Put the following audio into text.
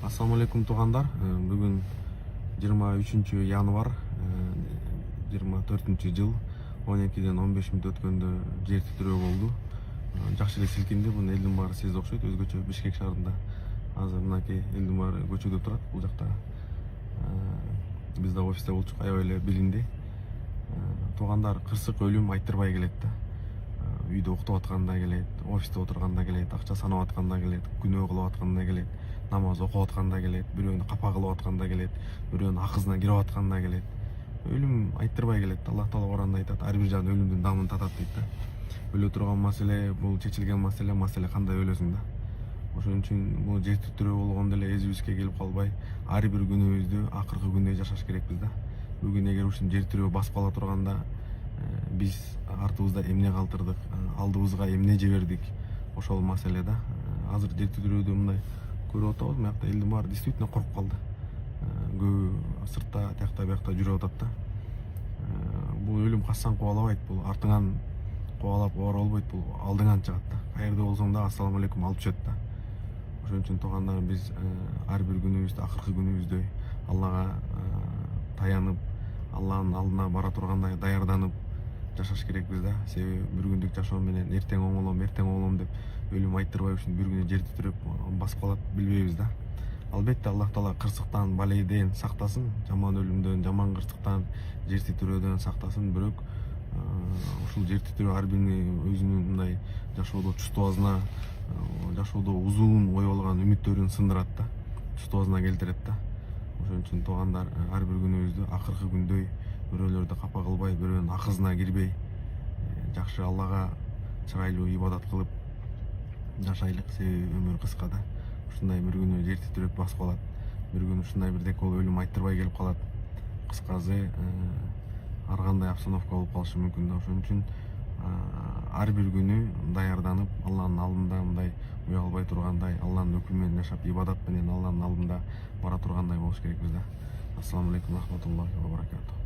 Assalamu alaikum туугандар. Бүгүн 23 январ 24 жыл 12-ден 15 мүнөт өткөндө жер титирөө болду. Жакшы эле силкинди. Бунун элдин баары сезде окшойт. Өзгөчө Бишкек шаарында азыр мынакей элдин баары көчөдө турат. Бул жакта биз да офисте болчук, аябай эле билинди. Туугандар кырсык өлүм айттырбай келет да. Үйдө уктап атканда келет, офисте отурганда келет, акча санап атканда келет, күнөө кылып атканда келет, намаз окуп атканда келет, бирөөнү капа кылып атканда келет, бирөөнүн акысына кирип атканда келет. Өлүм айттырбай келет. Аллах Таала Куранда айтат, ар бир жан өлүмдүн дамын татат дейт да. Өлө турган маселе, бул чечилген маселе кандай өлөсүң да. Ошон үчүн бул жер титирөө болгондо эле эзибизге келип калбай, ар бир күнүбүздү акыркы күндөй жашаш керекпиз да. Бүгүн эгер ушул жер титирөө басып кала турганда, биз артыбызда эмне калтырдык, алдыбызга эмне жибердик, ошол маселе да. Азыр жер титирөөдү мындай көрүп атабыз, мыякта элдин баары действительно коруп калды. Көбү сыртта, тиякта биякта жүрүп атат да. Бул өлүм качан кубалабайт, бул артыңан кубалап оор болбойт, бул алдыңан чыгат да. Каерде болсоң да ассаламу алейкум алып түшөт да. Ошон үчүн туугандар, биз ар бир күнүбүздү акыркы күнүбүздөй Аллага таянып, Алланын алдына бара тургандай даярданып жашаш керекпиз да. Себеби бир күндүк жашоо менен эртең оңолом деп өлүм айттырбай ушун бир күнү жер титиреп басып калат, билбейбиз да. Албетте Аллах Таала кырсыктан, балейден сактасын, жаман өлүмдөн, жаман кырсыктан, жер титирөөдөн сактасын. Бирок ушул жер титирөө ар биринин өзүнүн мындай жашоодо чувствосуна, жашоодо узун ой болгон үмүттөрүн сындырат да, чувствосуна келтирет да. Ошон үчүн туугандар, ар бир күнүбүздү акыркы күндөй бирөөлөрдү капа кылбай, бирөөнүн акысына кирбей, жакшы Аллага чырайлуу ибадат кылып жашайлык. Себеби өмүр кыска да. Ушундай бир күнү жер титиреп басып калат, бир күнү ушундай бирдек болуп өлүм айттырбай келип калат. Кыскасы, ар кандай обстановка болуп калышы мүмкүн да. Ошон үчүн ар бир күнү даярданып, Алланын алдында мындай уялбай тургандай, Алланын өкүмү менен жашап, ибадат менен Алланын алдында бара тургандай болуш керекпиз да. Ассаламу алейкум рахматуллахи ва баракатух.